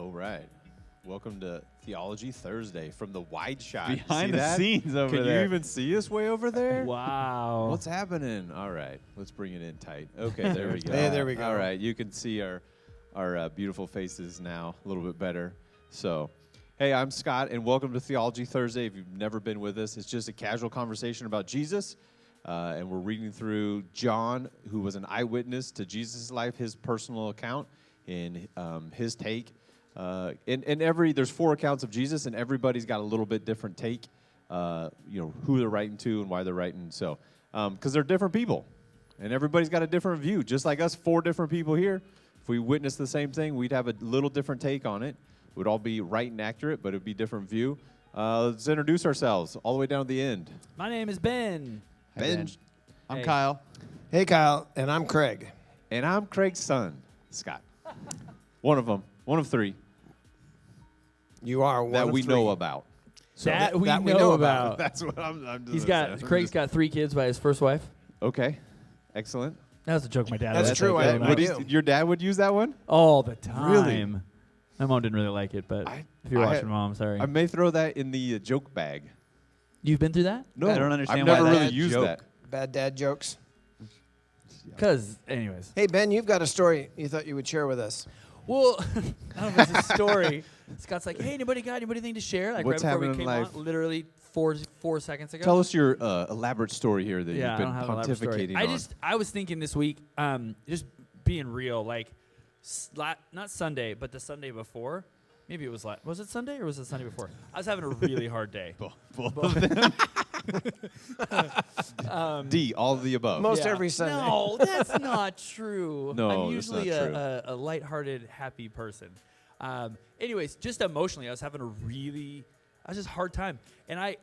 All right. Welcome to Theology Thursday from the wide shot. Behind See the that? scenes over Can there. you even see us way over there? Wow. What's happening? All right. Let's bring it in tight. Okay, there we go. Hey, there we go. All right. You can see our beautiful faces now a little bit better. So, hey, I'm Scott, and welcome to Theology Thursday. If you've never been with us, it's just a casual conversation about Jesus. And we're reading through John, who was an eyewitness to Jesus' life, his personal account, and his take. There's 4 accounts of Jesus, and everybody's got a little bit different take. Who they're writing to and why they're writing. So, because they're different people, and everybody's got a different view. Just like us, 4 different people here. If we witnessed the same thing, we'd have a little different take on it. It would all be right and accurate, but it'd be different view. Let's introduce ourselves all the way down to the end. My name is Ben. Ben. I'm Hey. Kyle. Hey, Kyle, and I'm Craig. And I'm Craig's son, Scott. One of them. One of 3 You are one that of we 3. know about. So that we that we know know about. about. That's what I'm He's got Craig's got 3 kids by his first wife. Okay. Excellent. That was a joke my dad. That's always true, said I- growing I up. do. Your dad would use that one? All the time. Really? My mom didn't really like it, but if you're watching, Mom, sorry. I may throw that in the joke bag. You've been through that? No, I don't understand I've why never that really used joke. that. Bad dad jokes. Because, anyways. Hey, Ben, you've got a story you thought you would share with us. Well, I don't know if it's a story. Scott's like, hey, anybody got anything to share? Like What's right before we happening in came life? on, literally four seconds ago. Tell us your elaborate story here that Yeah, you've I been don't have an elaborate story. pontificating on. I was thinking this week, just being real, like not Sunday, but the Sunday before. Maybe it was was it Sunday or was it Sunday before? I was having a really hard day. D, all of the above. Most every Sunday. No, that's not true. No, I'm that's usually not true. a lighthearted, happy person. Anyways, just emotionally, I was having a just hard time. And I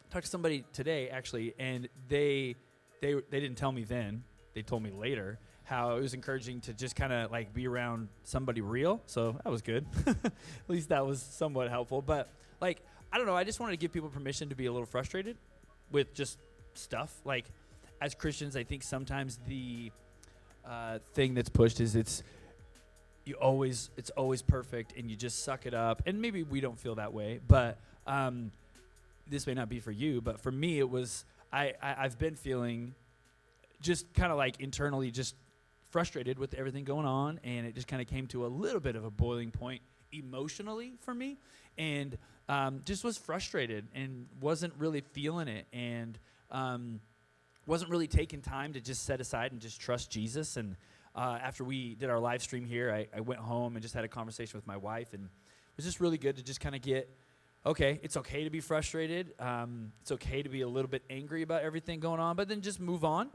talked to somebody today, actually, and they didn't tell me then. They told me later how it was encouraging to just kind of like be around somebody real. So that was good. At least that was somewhat helpful. But like, I don't know. I just wanted to give people permission to be a little frustrated with just stuff. Like, as Christians, I think sometimes the thing that's pushed is it's always perfect and you just suck it up. And maybe we don't feel that way, but this may not be for you. But for me, it was I've been feeling just kind of like internally just frustrated with everything going on, and it just kind of came to a little bit of a boiling point emotionally for me, and just was frustrated and wasn't really feeling it, and wasn't really taking time to just set aside and just trust Jesus. And after we did our live stream here, I went home and just had a conversation with my wife, and it was just really good to just kind of get, okay, it's okay to be frustrated. It's okay to be a little bit angry about everything going on, but then just move on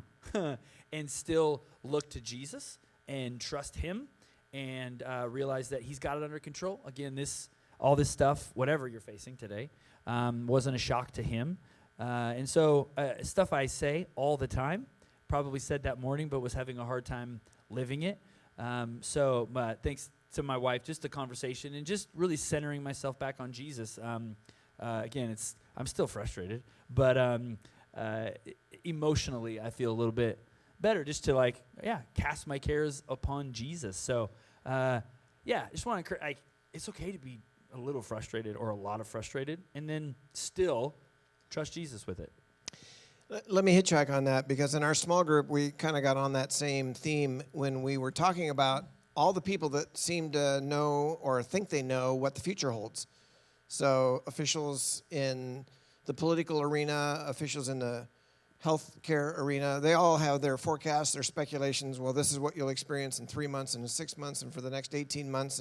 and still look to Jesus and trust Him and realize that He's got it under control. Again, all this stuff, whatever you're facing today, wasn't a shock to Him. And so stuff I say all the time, probably said that morning, but was having a hard time living it. So thanks to my wife, just the conversation and just really centering myself back on Jesus. Again, I'm still frustrated, but emotionally I feel a little bit better just to cast my cares upon Jesus. So I just want to encourage, it's okay to be a little frustrated or a lot of frustrated and then still trust Jesus with it. Let me hitchhike on that, because in our small group, we kind of got on that same theme when we were talking about all the people that seem to know or think they know what the future holds. So officials in the political arena, officials in the healthcare arena, they all have their forecasts, their speculations. Well, this is what you'll experience in 3 months and in 6 months and for the next 18 months.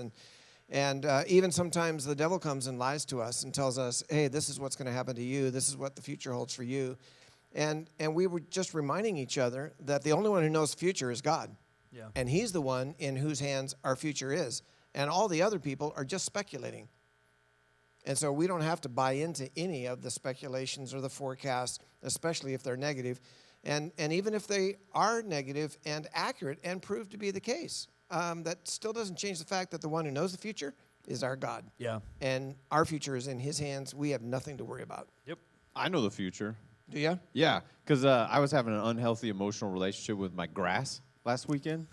And even sometimes the devil comes and lies to us and tells us, hey, this is what's going to happen to you. This is what the future holds for you. And we were just reminding each other that the only one who knows the future is God. Yeah. And He's the one in whose hands our future is. And all the other people are just speculating. And so we don't have to buy into any of the speculations or the forecasts, especially if they're negative. And even if they are negative and accurate and prove to be the case, that still doesn't change the fact that the one who knows the future is our God. Yeah. And our future is in His hands. We have nothing to worry about. Yep. I know the future. Do you? Yeah, because I was having an unhealthy emotional relationship with my grass last weekend,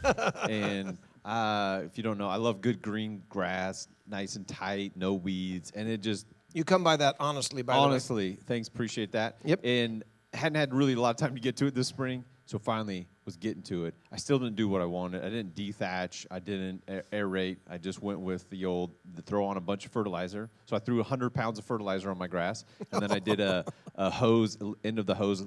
and If you don't know, I love good green grass, nice and tight, no weeds, and it just You come by that honestly, by the way. honestly, thanks, appreciate that. Yep. And hadn't had really a lot of time to get to it this spring, so finally was getting to it. I still didn't do what I wanted. I didn't dethatch. I didn't aerate. I just went with the throw on a bunch of fertilizer. So I threw 100 pounds of fertilizer on my grass, and then I did a hose, end of the hose,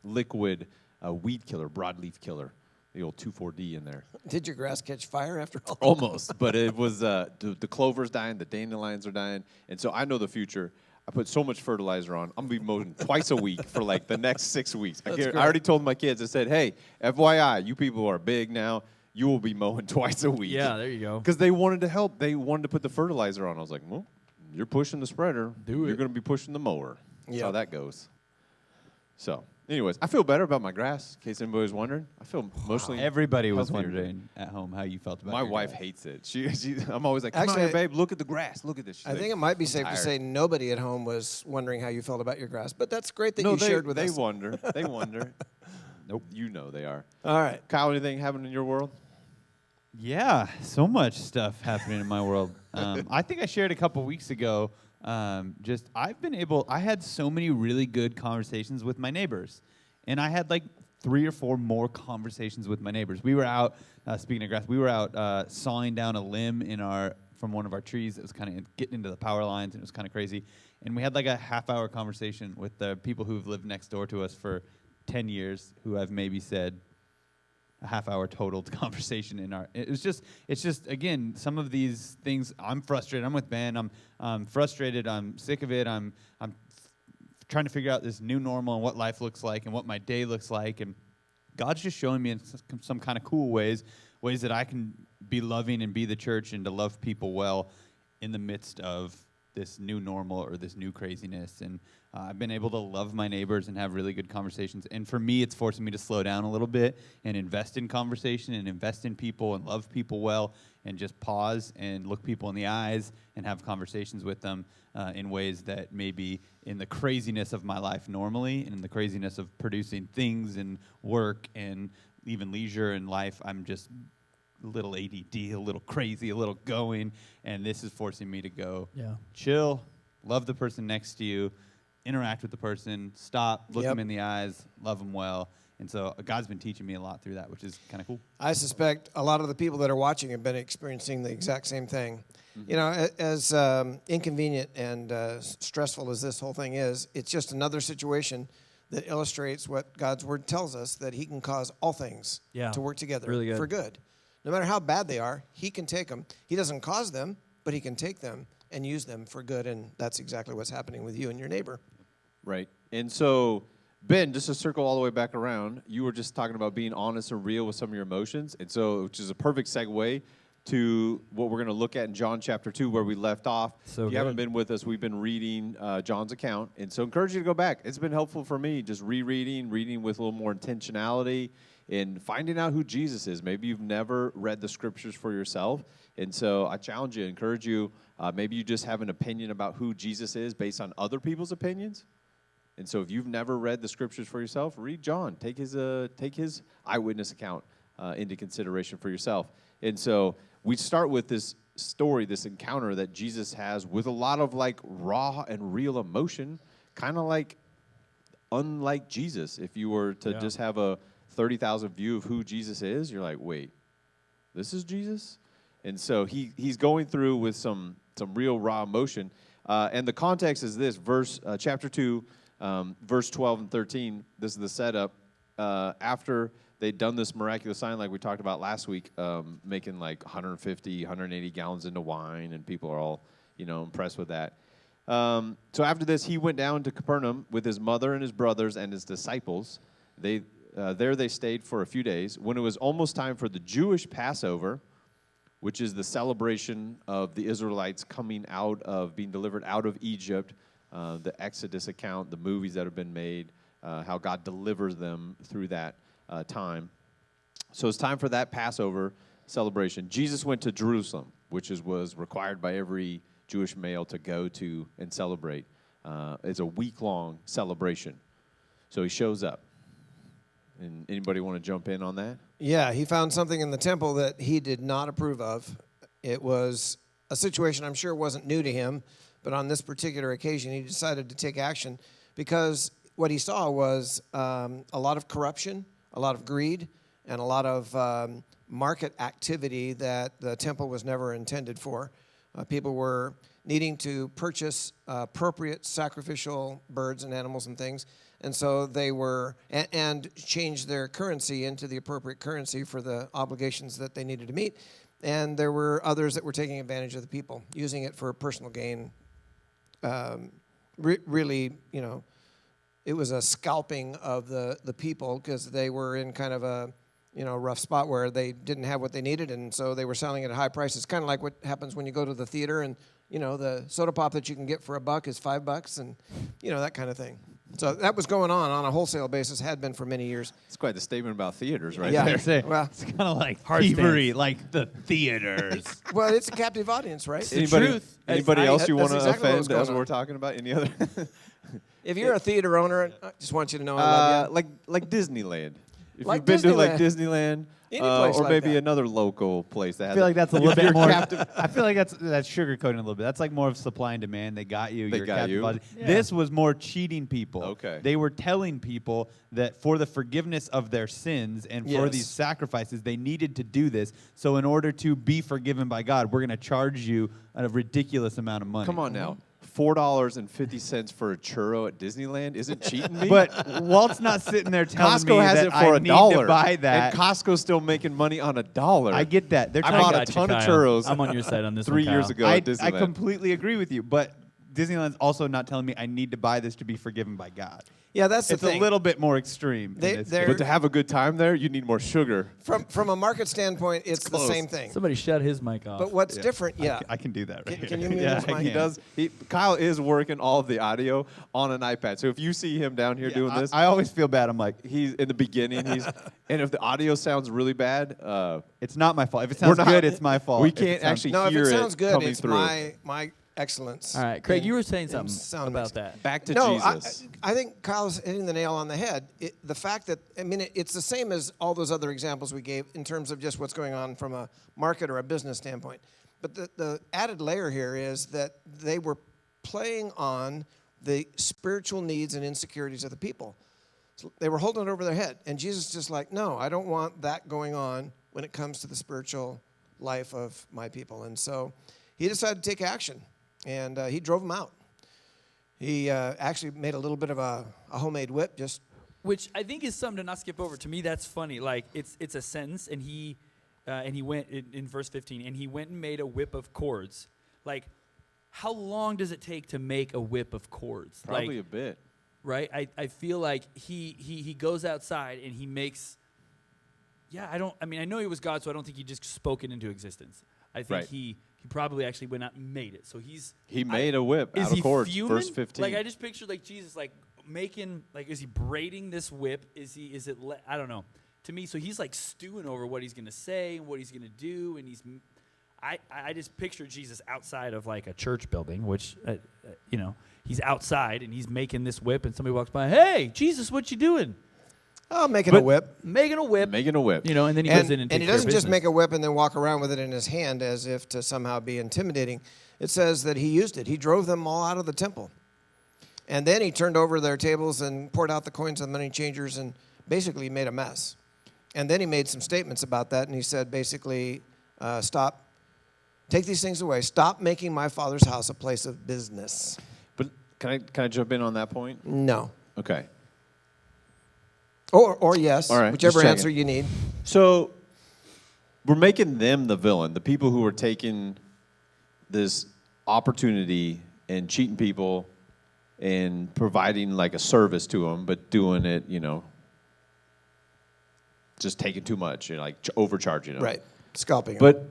liquid weed killer, broadleaf killer, the old 2,4-D in there. Did your grass catch fire after all? Almost, but it was the clover's dying, the dandelions are dying, and so I know the future. I put so much fertilizer on. I'm gonna be mowing twice a week for like the next 6 weeks. I already told my kids. I said, "Hey, FYI, you people are big now. You will be mowing twice a week." Yeah, there you go. Because they wanted to help. They wanted to put the fertilizer on. I was like, "Well, you're pushing the spreader. You're gonna be pushing the mower." That's how that goes. So. Anyways, I feel better about my grass, in case anybody was wondering. I feel mostly Everybody was healthier. wondering at home how you felt about My your wife grass. hates it. I'm always like, come Actually, on here, babe, look at the grass. Look at this. She's I like, think it might be "I'm safe to tired." say nobody at home was wondering how you felt about your grass, but that's great that No, you they, shared with they us. wonder. They wonder. Nope. You know they are. All right. Kyle, anything happening in your world? Yeah, so much stuff happening in my world. I think I shared a couple weeks ago. I had so many really good conversations with my neighbors, and I had like 3 or 4 more conversations with my neighbors. We were out, speaking of grass, we were out sawing down a limb from one of our trees that was kind of getting into the power lines, and it was kind of crazy. And we had like a half-hour conversation with the people who've lived next door to us for 10 years, who I've maybe said a half-hour total conversation it's just again, some of these things. I'm frustrated. I'm with Ben. I'm frustrated. I'm sick of it. I'm trying to figure out this new normal and what life looks like and what my day looks like. And God's just showing me in some kind of cool ways that I can be loving and be the church and to love people well in the midst of this new normal or this new craziness. And I've been able to love my neighbors and have really good conversations. And for me, it's forcing me to slow down a little bit and invest in conversation and invest in people and love people well and just pause and look people in the eyes and have conversations with them in ways that maybe in the craziness of my life normally and in the craziness of producing things and work and even leisure in life, I'm just a little ADD, a little crazy, a little going, and this is forcing me to go chill, love the person next to you, interact with the person, stop, look them in the eyes, love them well. And so God's been teaching me a lot through that, which is kind of cool. I suspect a lot of the people that are watching have been experiencing the exact same thing. Mm-hmm. You know, as inconvenient and stressful as this whole thing is, it's just another situation that illustrates what God's Word tells us, that He can cause all things to work together for good. No matter how bad they are, He can take them. He doesn't cause them, but He can take them and use them for good, and that's exactly what's happening with you and your neighbor. Right. And so, Ben, just to circle all the way back around, you were just talking about being honest and real with some of your emotions, and so, which is a perfect segue to what we're going to look at in John chapter 2, where we left off. So if you haven't been with us, we've been reading John's account, and so I encourage you to go back. It's been helpful for me, just reading with a little more intentionality, and finding out who Jesus is. Maybe you've never read the scriptures for yourself, and so I challenge you, encourage you, maybe you just have an opinion about who Jesus is based on other people's opinions. And so if you've never read the scriptures for yourself, read John. Take his eyewitness account into consideration for yourself. And so we start with this story, this encounter that Jesus has with a lot of like raw and real emotion, kind of like unlike Jesus. If you were to just have a 30,000 view of who Jesus is, you're like, wait, this is Jesus? And so he's going through with some real raw emotion. And the context is this, chapter 2, verse 12 and 13. This is the setup. After they'd done this miraculous sign like we talked about last week, making like 150, 180 gallons into wine, and people are all, impressed with that. So after this, he went down to Capernaum with his mother and his brothers and his disciples. There they stayed for a few days. When it was almost time for the Jewish Passover, which is the celebration of the Israelites coming being delivered out of Egypt, the Exodus account, the movies that have been made, how God delivers them through that time. So it's time for that Passover celebration. Jesus went to Jerusalem, which was required by every Jewish male to go to and celebrate. It's a week-long celebration. So he shows up. And anybody want to jump in on that? Yeah, he found something in the temple that he did not approve of. It was a situation I'm sure wasn't new to him, but on this particular occasion, he decided to take action because what he saw was a lot of corruption, a lot of greed, and a lot of market activity that the temple was never intended for. People were needing to purchase appropriate sacrificial birds and animals and things, and so they were, and change their currency into the appropriate currency for the obligations that they needed to meet. And there were others that were taking advantage of the people, using it for personal gain. Really, you know, it was a scalping of the people because they were in kind of a, you know, rough spot where they didn't have what they needed, and so they were selling it at high prices. Kind of like what happens when you go to the theater and, you know, the soda pop that you can get for $1 is $5, and, you know, that kind of thing. So that was going on a wholesale basis, had been for many years. It's quite the statement about theaters right Yeah. there. Say, Well- it's kind of like Hard thievery, stance. like the theaters. Well, it's a captive audience, right? the Anybody, truth. anybody I- else you that's want to exactly what was offend as going on. we're talking about? Any other? If you're a theater owner, I just want you to know I love you. like Disneyland. If Like you've been to like Disneyland. Disneyland, Any place or like maybe that. another local place that I has feel it. like that's a If little bit you're more. captive- I feel like that's sugarcoating a little bit. That's like more of supply and demand. They got you. They You're got captive you. audience. Yeah. This was more cheating people. Okay. They were telling people that for the forgiveness of their sins and for Yes. these sacrifices, they needed to do this. So in order to be forgiven by God, we're going to charge you a ridiculous amount of money. Come on now. $4.50 for a churro at Disneyland isn't cheating me. But Walt's not sitting there telling me Costco has that it for I a need dollar. to buy that. And Costco's still making money on $1. I get that. They're I trying bought to a ton of churros. I'm on your side on this 3 one, years Kyle. ago I at Disneyland. completely agree with you, but Disneyland's also not telling me I need to buy this to be forgiven by God. Yeah, that's the It's thing. a little bit more extreme. in They- this they're- case. But to have a good time there, you need more sugar. From a market standpoint, it's the close. same thing. Somebody shut his mic off. But what's different? Yeah. I can do that right Can- here. can you mute yeah, his I mic? He can. does. Kyle is working all of the audio on an iPad. So if you see him down here Yeah, doing this, I always feel bad. I'm like, he's in the beginning. And if the audio sounds really bad, it's not my fault. If it we're sounds not- good, it's my fault. We If it can't sounds- actually No, if hear it sounds good, coming it's through. my excellence. All right, Craig, in- you were saying in something sound about mix. that. Back to No, Jesus. I think Kyle's hitting the nail on the head. The fact that, I mean, it's the same as all those other examples we gave in terms of just what's going on from a market or a business standpoint. But the added layer here is that they were playing on the spiritual needs and insecurities of the people. So they were holding it over their head. And Jesus is just like, no, I don't want that going on when it comes to the spiritual life of my people. And so he decided to take action, and he drove them out. He actually made a little bit of a homemade whip. Just Which I think is something to not skip over. To me, that's funny. Like it's a sentence, and he went in verse 15, and he went and made a whip of cords. Like, how long does it take to make a whip of cords? Probably like, a bit. right. I feel like he goes outside and he makes. Yeah, I mean, I know he was God, so I don't think he just spoke it into existence. I think Right. he probably actually went out and made it. So He made a whip is out of he cords. fuming? Verse 15. Like I just pictured like Jesus like making like is he braiding this whip? I don't know. To me, so he's like stewing over what he's gonna say and what he's gonna do, and I just picture Jesus outside of like a church building, which he's outside and he's making this whip, and somebody walks by, hey, Jesus, what you doing? making a whip. Making a whip. Making a whip. And then he And, goes in and takes he care of doesn't just business. make a whip and then walk around with it in his hand as if to somehow be intimidating. It says that he used it. He drove them all out of the temple. And then he turned over their tables and poured out the coins of the money changers and basically made a mess. And then he made some statements about that, and he said basically, stop, take these things away. Stop making my Father's house a place of business. But can I jump in on that point? No. Okay. Or yes, All right, whichever just checking. answer you need. So we're making them the villain, the people who are taking this opportunity and cheating people and providing like a service to them, but doing it, just taking too much, like overcharging them. Right. Scalping. But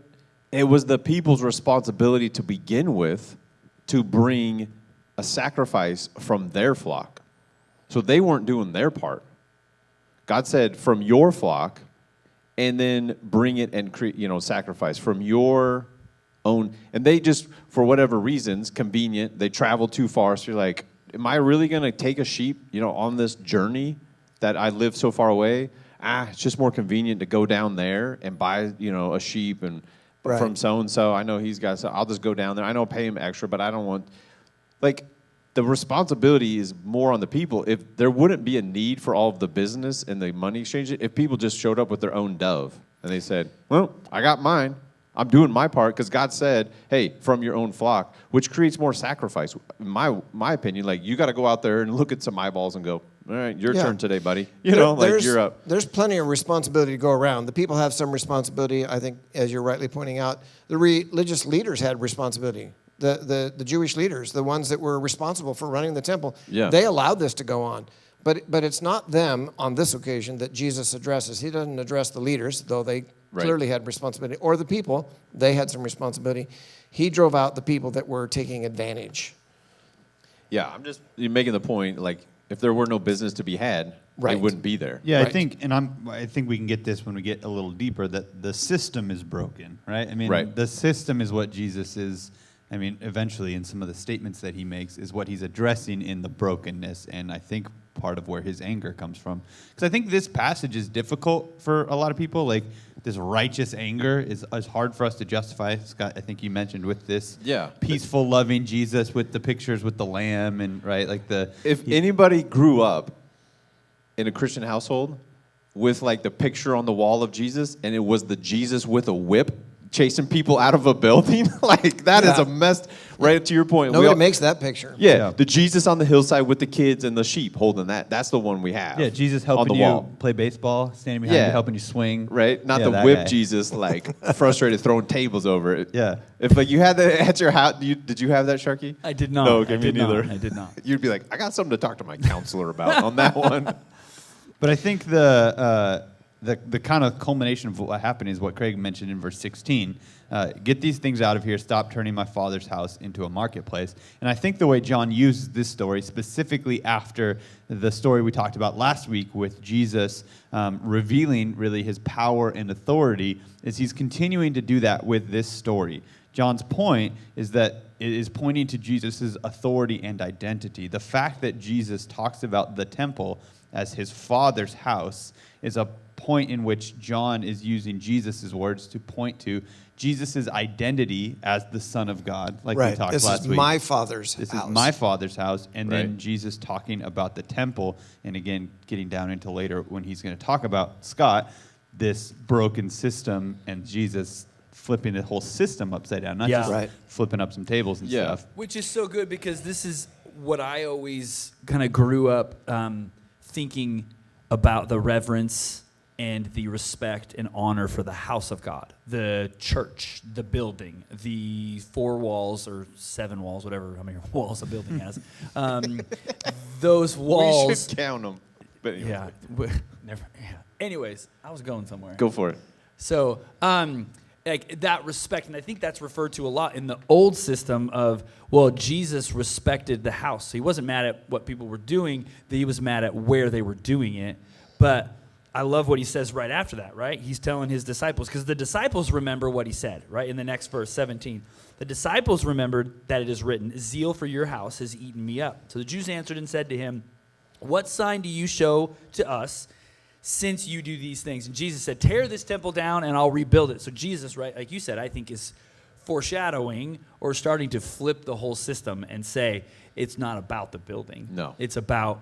it was the people's responsibility to begin with to bring a sacrifice from their flock. So they weren't doing their part. God said, from your flock, and then bring it and sacrifice from your own. And they just, for whatever reasons, convenient, they travel too far. So you're like, am I really going to take a sheep, on this journey that I live so far away? it's just more convenient to go down there and buy, a sheep and Right. from so-and-so. I know he's got, so I'll just go down there. I know I'll pay him extra, but I don't want, the responsibility is more on the people. If there wouldn't be a need for all of the business and the money exchange, if people just showed up with their own dove and they said, well, I got mine. I'm doing my part because God said, hey, from your own flock, which creates more sacrifice. In my opinion, you got to go out there and look at some eyeballs and go, all right, your turn today, buddy. You're up. There's plenty of responsibility to go around. The people have some responsibility. I think, as you're rightly pointing out, the religious leaders had responsibility. The Jewish leaders, the ones that were responsible for running the temple, they allowed this to go on. But it's not them on this occasion that Jesus addresses. He doesn't address the leaders, though they clearly had responsibility, or the people. They had some responsibility. He drove out the people that were taking advantage. Yeah, you're making the point, if there were no business to be had, they wouldn't be there. Yeah, Right. I think we can get this when we get a little deeper, that the system is broken, right? I mean, Right. the system is what Jesus is, eventually in some of the statements that he makes is what he's addressing in the brokenness, and I think part of where his anger comes from. Because I think this passage is difficult for a lot of people. This righteous anger is hard for us to justify. Scott, I think you mentioned with this peaceful, loving Jesus with the pictures with the lamb and If anybody grew up in a Christian household with the picture on the wall of Jesus and it was the Jesus with a whip chasing people out of a building, that is a mess. Right to your point. Nobody makes that picture. Yeah, the Jesus on the hillside with the kids and the sheep holding that. That's the one we have. Yeah, Jesus helping you play baseball, standing behind you, helping you swing. Right? Not the that whip guy. Jesus, frustrated, throwing tables over it. Yeah. If you had that at your house, did you have that, Sharky? I did not. No, I me did neither. not. I did not. You'd be like, I got something to talk to my counselor about on that one. But I think the kind of culmination of what happened is what Craig mentioned in verse 16. Get these things out of here. Stop turning my Father's house into a marketplace. And I think the way John uses this story, specifically after the story we talked about last week with Jesus revealing really his power and authority, is he's continuing to do that with this story. John's point is that it is pointing to Jesus' authority and identity. The fact that Jesus talks about the temple as his Father's house is a point in which John is using Jesus' words to point to Jesus' identity as the Son of God, we talked last week. This is my Father's house. This is my Father's house. And then Right. Jesus talking about the temple, and again, getting down into later when he's going to talk about, Scott, this broken system and Jesus flipping the whole system upside down, not just flipping up some tables and stuff. Which is so good because this is what I always kind of grew up thinking about the reverence and the respect and honor for the house of God, the church, the building, the 4 walls or 7 walls, whatever how many walls a building has. Those walls. We should count them. But anyway. Never. Yeah. Anyways, I was going somewhere. Go for it. So, that respect, and I think that's referred to a lot in the old system of, Jesus respected the house. So he wasn't mad at what people were doing, he was mad at where they were doing it. But I love what he says right after that, right? He's telling his disciples, because the disciples remember what he said, right? In the next verse, 17. The disciples remembered that it is written, zeal for your house has eaten me up. So the Jews answered and said to him, what sign do you show to us since you do these things? And Jesus said, tear this temple down and I'll rebuild it. So Jesus, right, like you said, I think is foreshadowing or starting to flip the whole system and say, it's not about the building. No. It's about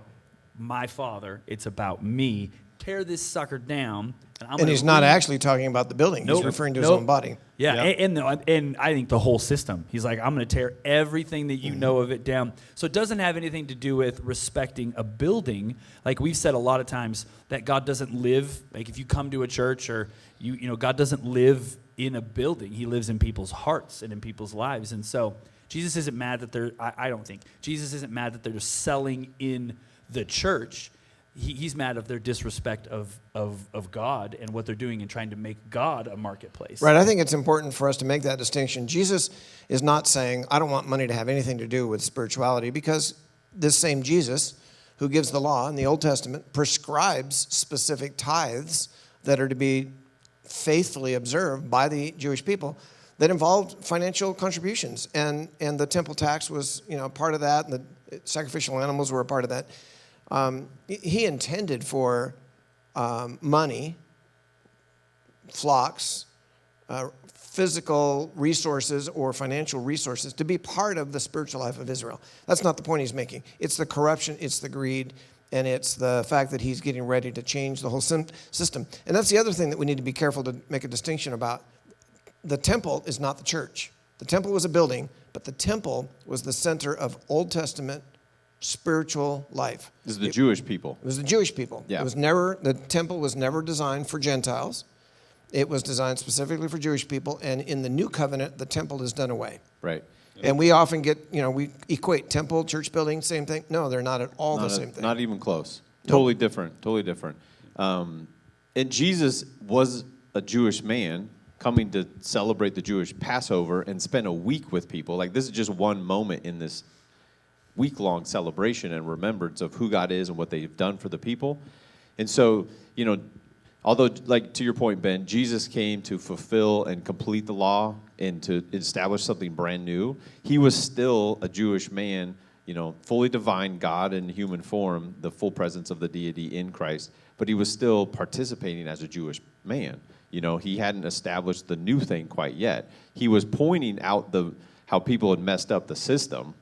my Father. It's about me. Tear this sucker down. And he's not actually talking about the building. Nope. He's referring to his own body. Yeah, and I think the whole system. He's like, I'm going to tear everything that you know of it down. So it doesn't have anything to do with respecting a building. Like we've said a lot of times that God doesn't live, like if you come to a church or, God doesn't live in a building. He lives in people's hearts and in people's lives. And so Jesus isn't mad that I don't think, Jesus isn't mad that they're just selling in the church. He's mad of their disrespect of God and what they're doing and trying to make God a marketplace. Right. I think it's important for us to make that distinction. Jesus is not saying, I don't want money to have anything to do with spirituality, because this same Jesus who gives the law in the Old Testament prescribes specific tithes that are to be faithfully observed by the Jewish people that involved financial contributions. And the temple tax was, part of that, and the sacrificial animals were a part of that. He intended for money, flocks, physical resources or financial resources to be part of the spiritual life of Israel. That's not the point he's making. It's the corruption, it's the greed, and it's the fact that he's getting ready to change the whole system. And that's the other thing that we need to be careful to make a distinction about. The temple is not the church. The temple was a building, but the temple was the center of Old Testament spiritual life. This is the Jewish people. It was the Jewish people. Yeah. The temple was never designed for Gentiles. It was designed specifically for Jewish people, and in the new covenant, the temple is done away. Right. And we often get, we equate temple, church building, same thing. No, they're not at all the same thing. Not even close. Nope. Totally different. Totally different. And Jesus was a Jewish man coming to celebrate the Jewish Passover and spend a week with people. Like, this is just one moment in this week-long celebration and remembrance of who God is and what they've done for the people. And so, although, like, to your point, Ben, Jesus came to fulfill and complete the law and to establish something brand new, he was still a Jewish man, fully divine, God in human form, the full presence of the deity in Christ, but he was still participating as a Jewish man. He hadn't established the new thing quite yet. He was pointing out how people had messed up the system.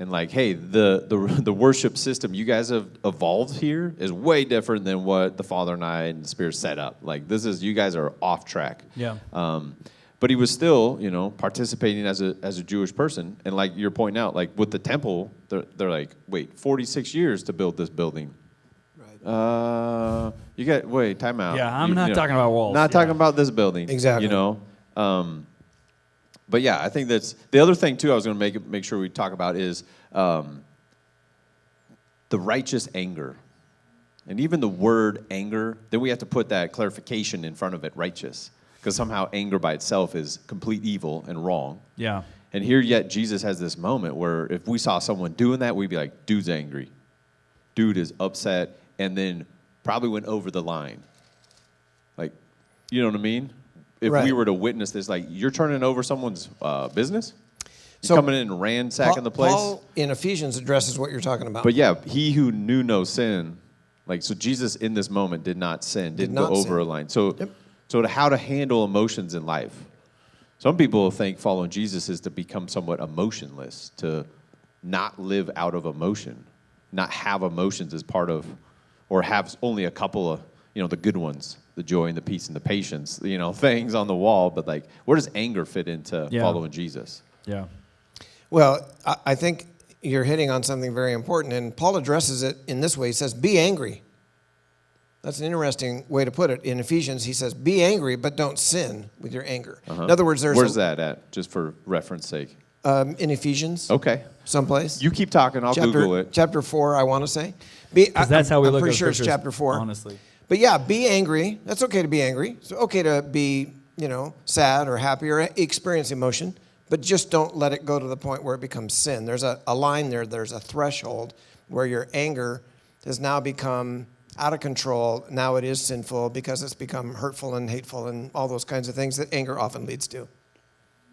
And like, hey, the worship system you guys have evolved here is way different than what the Father and I and the Spirit set up. Like, you guys are off track. Yeah. But he was still, participating as a Jewish person. And like you're pointing out, like with the temple, they're like, wait, 46 years to build this building. Right. Wait, time out. Yeah, I'm not talking about walls. Not talking about this building. Exactly. But yeah, I think that's the other thing too. I was going to make sure we talk about is the righteous anger, and even the word anger. Then we have to put that clarification in front of it, righteous, because somehow anger by itself is complete evil and wrong. Yeah. And here, yet Jesus has this moment where if we saw someone doing that, we'd be like, "Dude's angry, dude is upset," and then probably went over the line. Like, you know what I mean? If Right. we were to witness this, like, you're turning over someone's business? You're coming in and ransacking the place? Paul in Ephesians addresses what you're talking about. But yeah, he who knew no sin, like, so Jesus in this moment did not sin, didn't go over a line. So, how to handle emotions in life. Some people think following Jesus is to become somewhat emotionless, to not live out of emotion, not have emotions as part of, or have only a couple of, the good ones, the joy and the peace and the patience, things on the wall. But like, where does anger fit into following Jesus? Yeah. Well, I think you're hitting on something very important, and Paul addresses it in this way. He says, be angry. That's an interesting way to put it. In Ephesians, he says, be angry, but don't sin with your anger. Uh-huh. In other words, where's that at, just for reference sake? In Ephesians. Okay. Someplace. You keep talking, I'll Google it. Chapter 4, I want to say. Because that's how we I'm look at pretty sure it's scriptures, chapter 4. honestly. But yeah, be angry. That's okay to be angry. It's okay to be, sad or happy or experience emotion, but just don't let it go to the point where it becomes sin. There's a line there. There's a threshold where your anger has now become out of control. Now it is sinful because it's become hurtful and hateful and all those kinds of things that anger often leads to.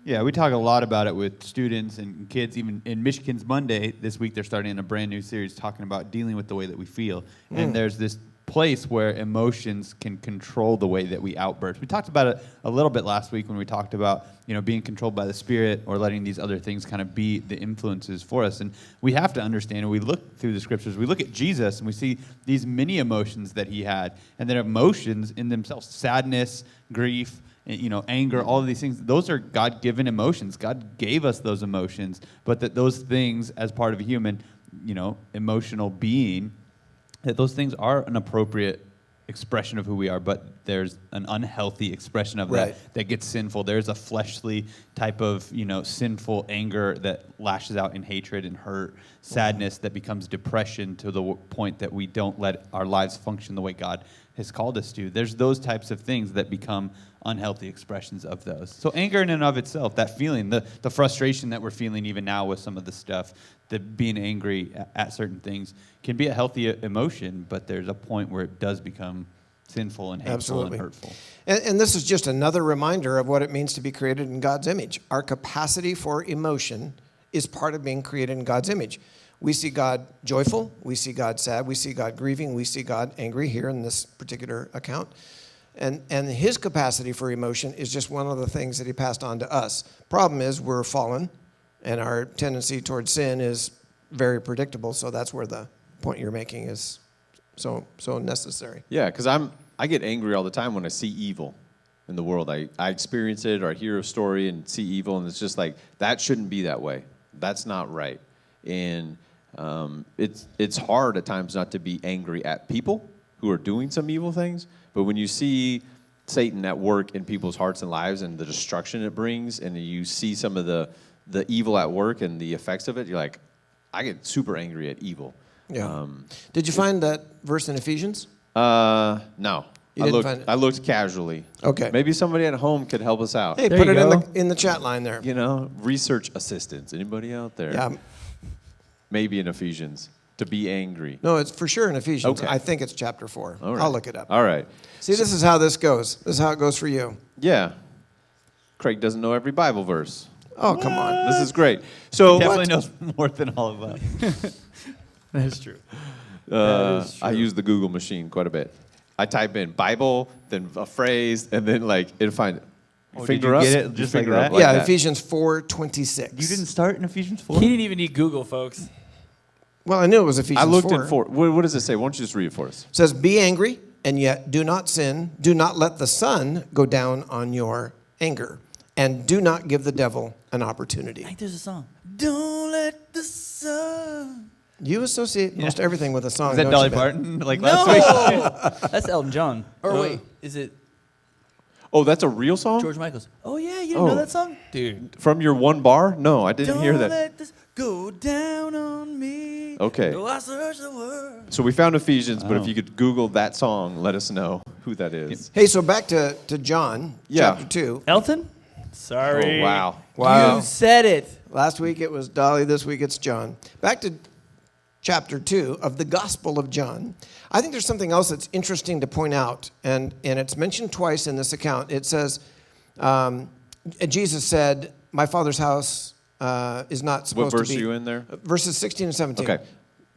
Yeah, we talk a lot about it with students and kids. Even in Michigan's Monday this week, they're starting a brand new series talking about dealing with the way that we feel. And there's this place where emotions can control the way that we outburst. We talked about it a little bit last week when we talked about, being controlled by the Spirit or letting these other things kind of be the influences for us. And we have to understand, and we look through the scriptures, we look at Jesus and we see these many emotions that he had, and they're emotions in themselves: sadness, grief, anger, all of these things. Those are God-given emotions. God gave us those emotions, but that those things, as part of a human, emotional being, that those things are an appropriate expression of who we are, but there's an unhealthy expression of that gets sinful. There's a fleshly type of, sinful anger that lashes out in hatred and hurt, sadness that becomes depression to the point that we don't let our lives function the way God has called us to. There's those types of things that become unhealthy expressions of those. So anger in and of itself, that feeling, the frustration that we're feeling even now with some of the stuff, that being angry at certain things can be a healthy emotion, but there's a point where it does become sinful and hateful and hurtful. And this is just another reminder of what it means to be created in God's image. Our capacity for emotion is part of being created in God's image. We see God joyful, we see God sad, we see God grieving, we see God angry here in this particular account. And his capacity for emotion is just one of the things that he passed on to us. Problem is we're fallen, and our tendency towards sin is very predictable, so that's where the point you're making is so necessary. Yeah, because I get angry all the time when I see evil in the world. I experience it, or I hear a story and see evil, and it's just like, that shouldn't be that way. That's not right. And it's hard at times not to be angry at people who are doing some evil things, but when you see Satan at work in people's hearts and lives and the destruction it brings, and you see some of the evil at work and the effects of it, you're like, I get super angry at evil. Yeah. Did you find that verse in Ephesians? No. You didn't find it? I looked casually. Okay. Maybe somebody at home could help us out. Hey, There put you it go. in the chat line there. You know, research assistants. Anybody out there? Yeah. Maybe in Ephesians. To be angry. No, it's for sure in Ephesians. Okay. I think it's chapter 4. All right. I'll look it up. All right. See, this is how this goes. This is how it goes for you. Yeah. Craig doesn't know every Bible verse. Oh, come on. This is great. So Definitely knows more than all of us. That's true. That is I true. use the Google machine quite a bit. I type in Bible, then a phrase, and then like it'll find Oh, finger did you up. get it your just like finger up that? Yeah, that. Ephesians 4:26. You didn't start in Ephesians 4? He didn't even need Google, folks. Well, I knew it was Ephesians I looked 4. at 4. What does it say? Why don't you just read it for us? It says, be angry, and yet do not sin. Do not let the sun go down on your anger. And do not give the devil an I opportunity. think there's a song. Don't let the sun. You associate most everything with a song, Was that don't Dolly you, Ben? Parton? Like last week? No! That's Elton John. Or wait, is it Oh, that's a real song? George Michael's? Oh, yeah, you didn't know Oh. that song? Dude. From your one bar? No, I didn't Don't hear that. let this go down on me. Okay. Though I search the world. So we found Ephesians, but Oh. if you could Google that song, let us know who that is. Hey, so back to John, Yeah. chapter 2. Elton? Sorry. Oh, wow. Wow. You said it. Last week it was Dolly, this week it's John. Back to chapter 2 of the Gospel of John. I think there's something else that's interesting to point out, and it's mentioned twice in this account. It says, Jesus said, my Father's house is not What supposed verse to are be... you in there? Verses 16 and 17. Okay.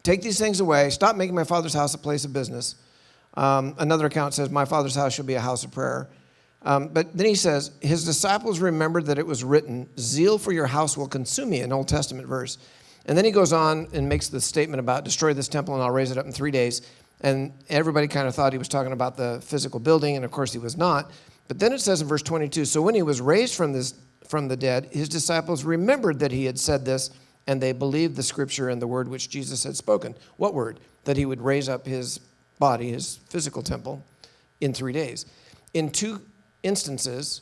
Take these things away. Stop making my Father's house a place of business. Another account says, my Father's house shall be a house of prayer. But then he says, his disciples remembered that it was written, zeal for your house will consume me, an Old Testament verse. And then he goes on and makes the statement about destroy this temple and I'll raise it up in 3 days. And everybody kind of thought he was talking about the physical building, and of course he was not. But then it says in verse 22, so when he was raised from the dead, his disciples remembered that he had said this, and they believed the scripture and the word which Jesus had spoken. What word? That he would raise up his body, his physical temple, in 3 days. In 2 instances,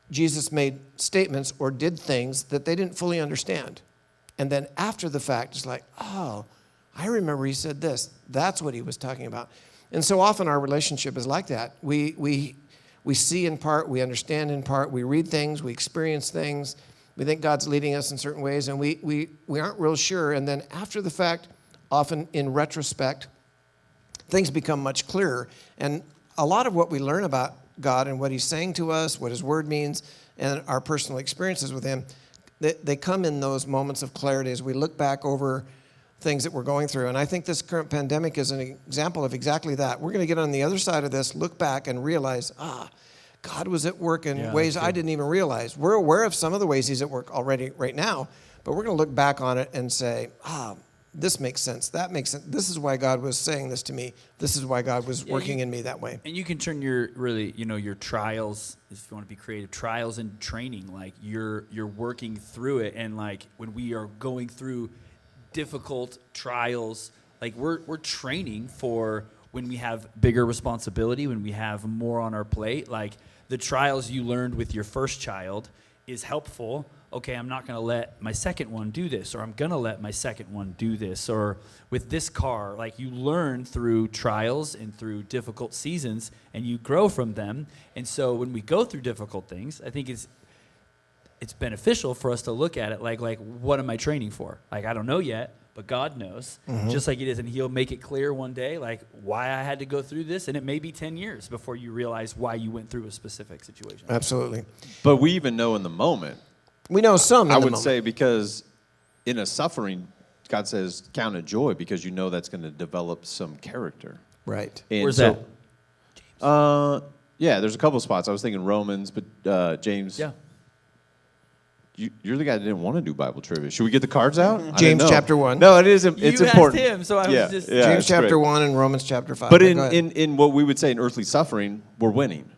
Jesus made statements or did things that they didn't fully understand. And then after the fact, it's like, oh, I remember he said this. That's what he was talking about. And so often our relationship is like that. We see in part, we understand in part, we read things, we experience things, we think God's leading us in certain ways, and we aren't real sure. And then after the fact, often in retrospect, things become much clearer. And a lot of what we learn about God and what he's saying to us, what his word means, and our personal experiences with him, they come in those moments of clarity as we look back over things that we're going through. And I think this current pandemic is an example of exactly that. We're going to get on the other side of this, look back and realize, God was at work in ways I didn't even realize. We're aware of some of the ways he's at work already right now, but we're going to look back on it and say, this makes sense. That makes sense. This is why God was saying this to me. This is why God was working in me that way. And you can turn your your trials, if you want to be creative, trials and training, like you're working through it. And like when we are going through difficult trials, like we're training for when we have bigger responsibility, when we have more on our plate. Like the trials you learned with your first child is helpful. Okay, I'm not going to let my second one do this, or I'm going to let my second one do this, or with this car, like you learn through trials and through difficult seasons, and you grow from them. And so when we go through difficult things, I think it's beneficial for us to look at it like what am I training for? Like, I don't know yet, but God knows, just like it is, and he'll make it clear one day, like why I had to go through this, and it may be 10 years before you realize why you went through a specific situation. Absolutely. But we even know in the moment, We know some in I the would moment. say, because in a suffering, God says, count it joy because you know that's going to develop some character. Right. And Where's so, that? Yeah, there's a couple spots. I was thinking Romans, but James. Yeah. You're the guy that didn't want to do Bible trivia. Should we get the cards out? James chapter 1. No, it is. It's You important. asked him, so I was just... Yeah, James it's chapter great. 1 and Romans chapter 5. But Go ahead. in what we would say in earthly suffering, we're winning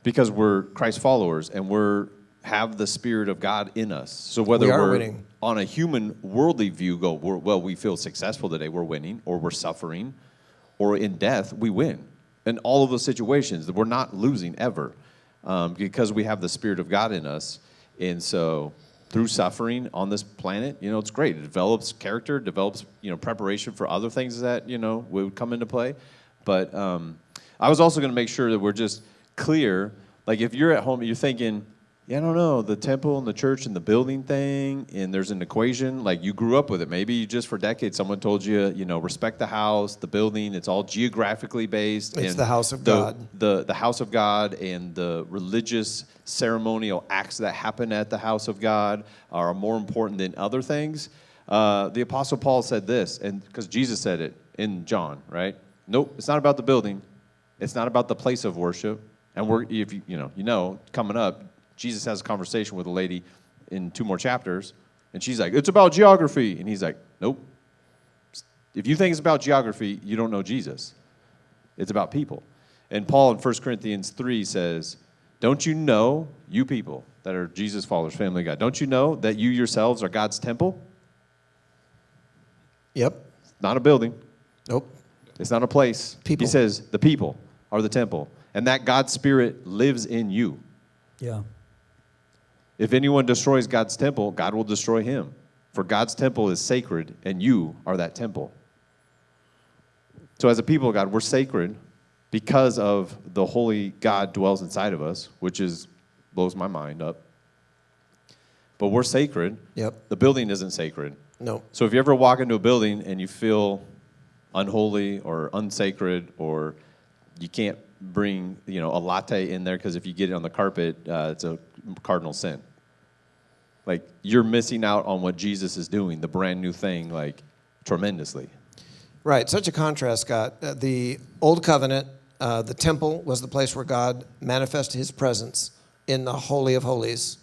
because we're Christ followers and have the Spirit of God in us. So whether We are we're winning. on a human worldly view, we feel successful today, we're winning, or we're suffering, or in death, we win. In all of those situations, we're not losing ever because we have the Spirit of God in us. And so through suffering on this planet, it's great. It develops character, develops, preparation for other things that, would come into play. But I was also going to make sure that we're just clear. Like if you're at home, you're thinking, I don't know, the temple and the church and the building thing, and there's an equation, like you grew up with it. Maybe just for decades someone told you, respect the house, the building, it's all geographically based. It's and the house of God. The house of God and the religious ceremonial acts that happen at the house of God are more important than other things. The Apostle Paul said this, and because Jesus said it in John, right? Nope, it's not about the building. It's not about the place of worship. And if coming up, Jesus has a conversation with a lady in 2 more chapters, and she's like, it's about geography. And he's like, nope. If you think it's about geography, you don't know Jesus. It's about people. And Paul in 1 Corinthians 3 says, don't you know, you people that are Jesus followers, family of God, don't you know that you yourselves are God's temple? Yep. Not a building. Nope. It's not a place. People. He says the people are the temple, and that God's Spirit lives in you. Yeah. If anyone destroys God's temple, God will destroy him. For God's temple is sacred, and you are that temple. So as a people of God, we're sacred because of the holy God dwells inside of us, which blows my mind up. But we're sacred. Yep. The building isn't sacred. No. So if you ever walk into a building and you feel unholy or unsacred, or you can't bring a latte in there because if you get it on the carpet, it's a cardinal sin. Like, you're missing out on what Jesus is doing, the brand new thing, like, tremendously. Right. Such a contrast, Scott. The Old Covenant, the temple was the place where God manifested his presence in the Holy of Holies.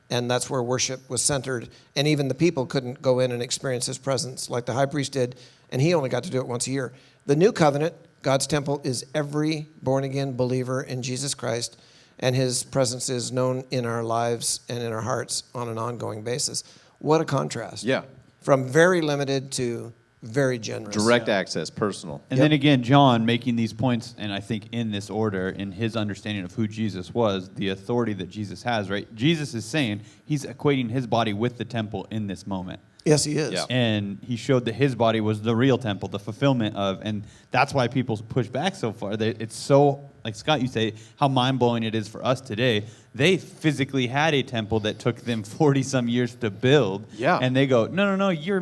And that's where worship was centered. And even the people couldn't go in and experience his presence like the high priest did. And he only got to do it once a year. The New Covenant, God's temple, is every born-again believer in Jesus Christ. And his presence is known in our lives and in our hearts on an ongoing basis. What a contrast. Yeah. From very limited to very generous. Direct access, personal. And then again, John making these points, and I think in this order, in his understanding of who Jesus was, the authority that Jesus has, right? Jesus is saying he's equating his body with the temple in this moment. Yes, he is. Yeah. And he showed that his body was the real temple, the fulfillment of, and that's why people push back so far. It's so, like Scott, you say, how mind-blowing it is for us today. They physically had a temple that took them 40-some years to build. Yeah. And they go, no, you're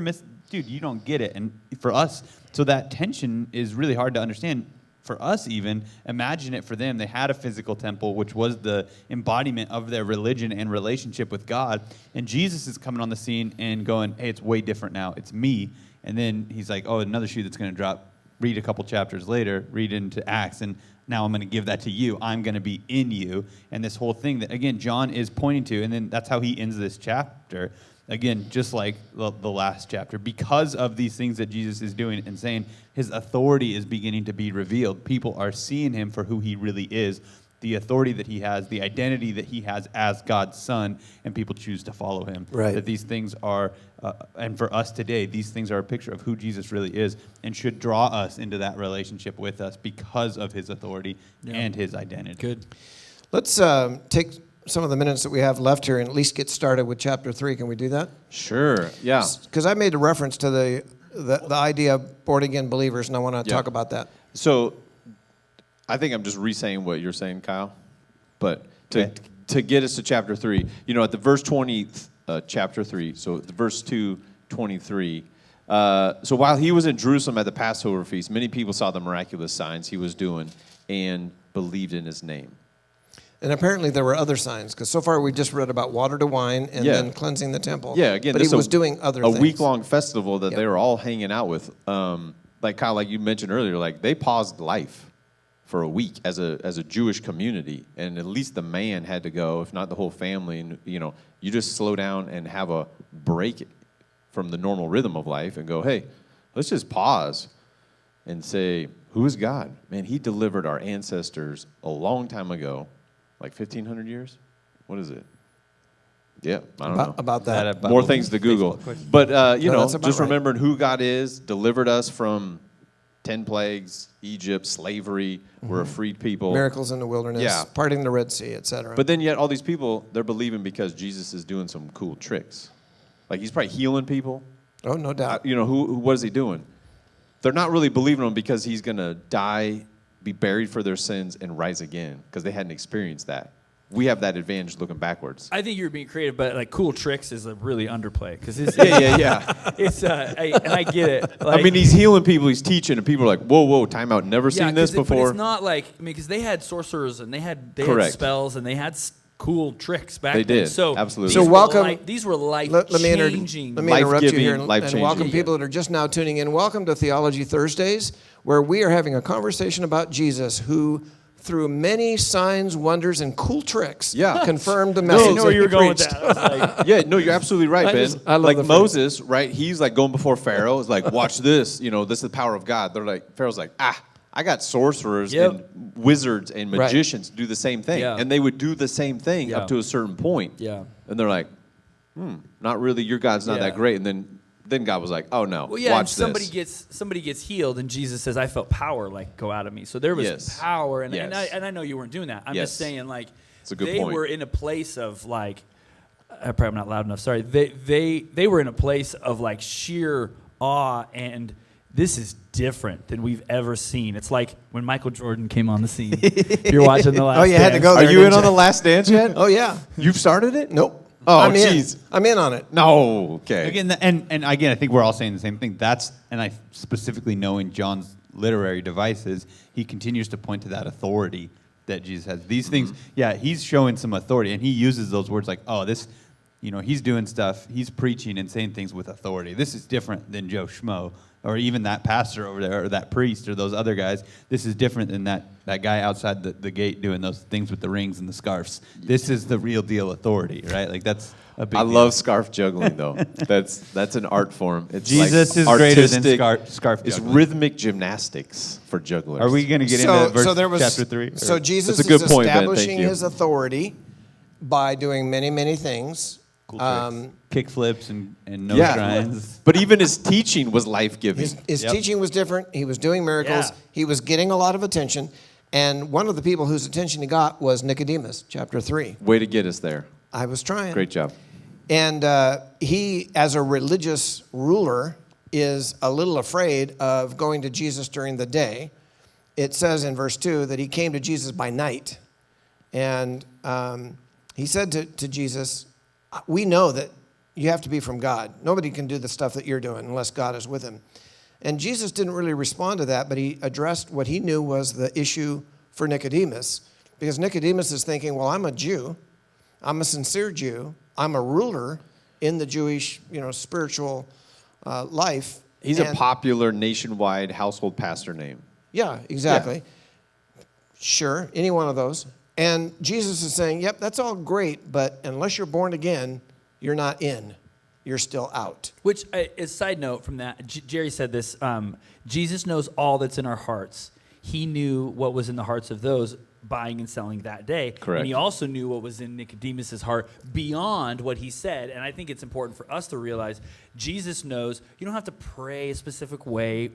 dude, you don't get it. And for us, so that tension is really hard to understand. For us even, imagine it for them. They had a physical temple, which was the embodiment of their religion and relationship with God. And Jesus is coming on the scene and going, hey, it's way different now. It's me. And then he's like, oh, another shoe that's going to drop. Read a couple chapters later, read into Acts, and now I'm going to give that to you. I'm going to be in you. And this whole thing that, again, John is pointing to, and then that's how he ends this chapter. Again, just like the last chapter, because of these things that Jesus is doing and saying, his authority is beginning to be revealed. People are seeing him for who he really is, the authority that he has, the identity that he has as God's son, and people choose to follow him. Right. That these things are, and for us today, these things are a picture of who Jesus really is and should draw us into that relationship with us because of his authority and his identity. Good. Let's take some of the minutes that we have left here and at least get started with chapter 3. Can we do that? Sure, yeah. Because I made a reference to the idea of born-again believers, and I want to talk about that. So I think I'm just re-saying what you're saying, Kyle. But to get us to chapter 3, at the verse 20, chapter 3, so the verse 2:23. So while he was in Jerusalem at the Passover feast, many people saw the miraculous signs he was doing and believed in his name. And apparently there were other signs, because so far we just read about water to wine and then cleansing the temple. Yeah, again, but he was doing other things. A week-long festival that they were all hanging out with. Like Kyle, like you mentioned earlier, like they paused life for a week as a Jewish community, and at least the man had to go, if not the whole family. And you just slow down and have a break from the normal rhythm of life and go, hey, let's just pause and say, who is God? Man, he delivered our ancestors a long time ago. Like 1,500 years? What is it? Yeah, I don't know. About that. More things to Google. But, just right. remembering who God is, delivered us from 10 plagues, Egypt, slavery. We're a freed people. Miracles in the wilderness, parting the Red Sea, etc. But then yet all these people, they're believing because Jesus is doing some cool tricks. Like he's probably healing people. Oh, no doubt. What is he doing? They're not really believing him because he's going to die, be buried for their sins, and rise again, because they hadn't experienced that. We have that advantage looking backwards. I think you're being creative, but like cool tricks is a really underplay because Yeah. It's and I get it. I mean, he's healing people, he's teaching, and people are like, whoa, time out, never seen this before. But it's not like, because they had sorcerers and they had spells and they had cool tricks back then. They did, So absolutely. So welcome. These were Let me life-changing. interrupt you here and life-changing. welcome people that are just now tuning in. Welcome to Theology Thursdays, where we are having a conversation about Jesus, who through many signs, wonders, and cool tricks, confirmed the message. I know where you were going with preached. that. I was like, You're absolutely right, Ben. I love like the Moses, right? He's like going before Pharaoh. It's like, watch this. This is the power of God. They're like, Pharaoh's like, I got sorcerers and wizards and magicians do the same thing. Yeah. And they would do the same thing up to a certain point. Yeah. And they're like, not really. Your God's not that great. And then God was like, oh, no, watch this. Somebody gets healed, and Jesus says, I felt power go out of me. So there was power, and I know you weren't doing that. I'm just saying, like, it's a good they point. were in a place of like, probably not loud enough. Sorry, they were in a place of like sheer awe, and this is different than we've ever seen. It's like when Michael Jordan came on the scene. If you're watching The Last Dance. You had to go Are there. you in on The Last Dance yet? Oh, yeah. You've started it? Nope. Oh, I'm in. jeez. I'm in on it. No, okay. Again, and again, I think we're all saying the same thing. And I specifically knowing John's literary devices, he continues to point to that authority that Jesus has. These things, he's showing some authority, and he uses those words like, oh, this, he's doing stuff, he's preaching and saying things with authority. This is different than Joe Schmo, or even that pastor over there, or that priest, or those other guys. This is different than that guy outside the gate doing those things with the rings and the scarves. This is the real deal authority, right? Like that's a big deal. love scarf juggling though. That's an art form. It's Jesus like is greater than artistic. scarf It's juggling. rhythmic gymnastics for jugglers. Are we going to get into verse chapter 3? So Jesus That's a good is point, Ben. Thank establishing you. his authority by doing many, many things. Cool tricks. Kick flips and no Yeah. shrines. But even his teaching was life-giving. His teaching was different. He was doing miracles. Yeah. He was getting a lot of attention. And one of the people whose attention he got was Nicodemus, chapter 3. Way to get us there. I was trying. Great job. And he, as a religious ruler, is a little afraid of going to Jesus during the day. It says in verse 2 that he came to Jesus by night. And he said to Jesus, we know that you have to be from God. Nobody can do the stuff that you're doing unless God is with him. And Jesus didn't really respond to that, but he addressed what he knew was the issue for Nicodemus. Because Nicodemus is thinking, well, I'm a Jew. I'm a sincere Jew. I'm a ruler in the Jewish, spiritual life. He's a popular nationwide household pastor name. Yeah, exactly. Yeah. Sure, any one of those. And Jesus is saying, yep, that's all great, but unless you're born again, you're not in. You're still out. Which, a side note from that, Jerry said this, Jesus knows all that's in our hearts. He knew what was in the hearts of those buying and selling that day. Correct. And he also knew what was in Nicodemus's heart beyond what he said. And I think it's important for us to realize Jesus knows you don't have to pray a specific way,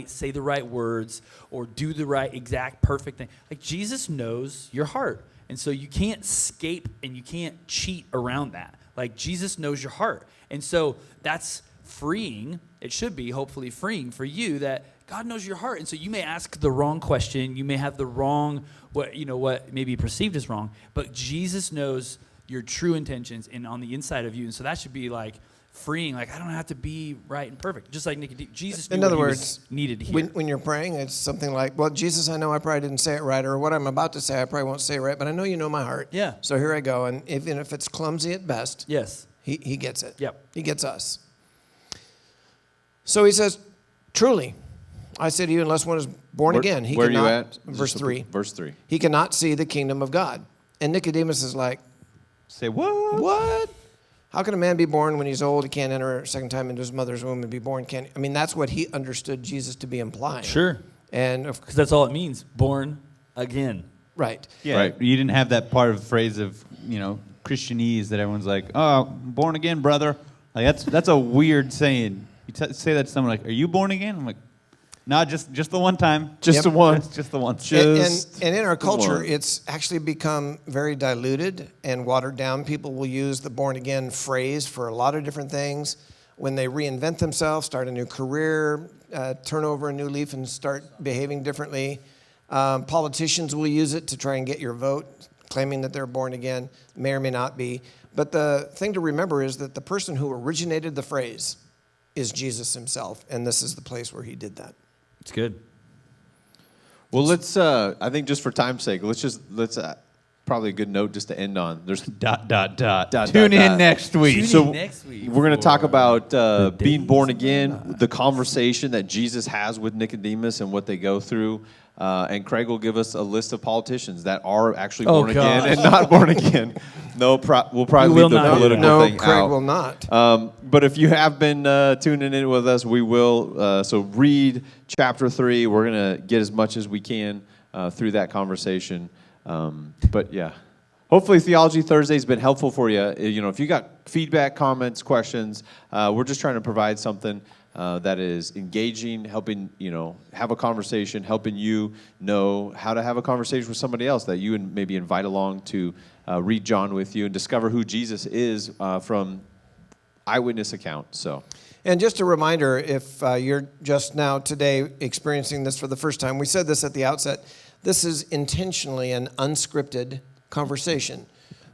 say the right words, or do the right exact perfect thing. Like Jesus knows your heart. And so you can't escape and you can't cheat around that. Like Jesus knows your heart. And so that's freeing. It should be hopefully freeing for you that God knows your heart. And so you may ask the wrong question. You may have the wrong, what may be perceived as wrong. But Jesus knows your true intentions and on the inside of you. And so that should be like freeing. Like, I don't have to be right and perfect. Just like Nicodemus. Jesus knew In other what he was words, needed to hear. when you're praying, it's something like, well, Jesus, I know I probably didn't say it right, or what I'm about to say, I probably won't say it right, but I know you know my heart. Yeah. So here I go. And even if it's clumsy at best, Yes. he gets it. Yep. He gets us. So he says, truly, I say to you, unless one is born again, he where are cannot, you at? verse 3, Verse 3. he cannot see the kingdom of God. And Nicodemus is like, Say what? what? How can a man be born when he's old? He can't enter a second time into his mother's womb and be born. I mean, that's what he understood Jesus to be implying. Sure. And Because that's all it means. Born again. right. Yeah, Right. You didn't have that part of the phrase of, Christianese that everyone's like, oh, born again, brother. Like that's a weird saying. You say that to someone like, are you born again? I'm like, no, just the one time. Just Yep. the one. It's just the one. And in our the culture, one. it's actually become very diluted and watered down. People will use the born again phrase for a lot of different things. When they reinvent themselves, start a new career, turn over a new leaf and start behaving differently. Politicians will use it to try and get your vote, claiming that they're born again. May or may not be. But the thing to remember is that the person who originated the phrase is Jesus himself, and this is the place where he did that. It's good. Well, let's. I think just for time's sake, let's. Probably a good note just to end on. There's Dot. dot, Tune in dot. next week. Tune So in next week we're going to talk for about being days born of again, our the conversation that Jesus has with Nicodemus and what they go through. And Craig will give us a list of politicians that are actually Oh, born again gosh. and not born again. No, we'll probably We will leave the not do political No, thing Craig out. will not. But if you have been tuning in with us, we will. So read chapter 3. We're going to get as much as we can through that conversation. But yeah, hopefully Theology Thursday has been helpful for you. If you got feedback, comments, questions, we're just trying to provide something that is engaging, helping, have a conversation, helping you know how to have a conversation with somebody else that you would maybe invite along to read John with you and discover who Jesus is from eyewitness account. So, And just a reminder, if you're just now today experiencing this for the first time, we said this at the outset, this is intentionally an unscripted conversation.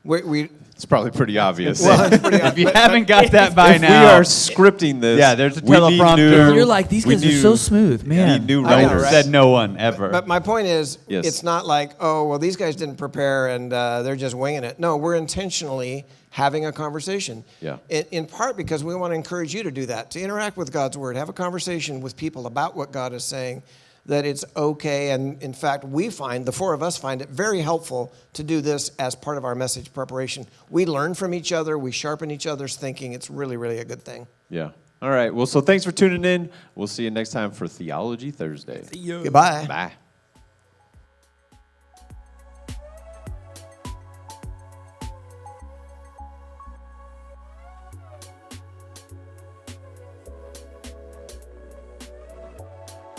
it's probably pretty obvious. Well, it's pretty If you but- haven't got that by If now, we are scripting this, Yeah, there's a we need teleprompter. new- You're like, these we guys are need- so smooth, man. need new I know, writers. right? said no one ever. But my point is, Yes. it's not like, oh, well, these guys didn't prepare and they're just winging it. No, we're intentionally having a conversation. Yeah. In part because we want to encourage you to do that, to interact with God's Word, have a conversation with people about what God is saying, that it's okay. And in fact, the four of us find it very helpful to do this as part of our message preparation. We learn from each other. We sharpen each other's thinking. It's really, really a good thing. Yeah. All right. Well, so thanks for tuning in. We'll see you next time for Theology Thursday. See ya. Goodbye. Bye.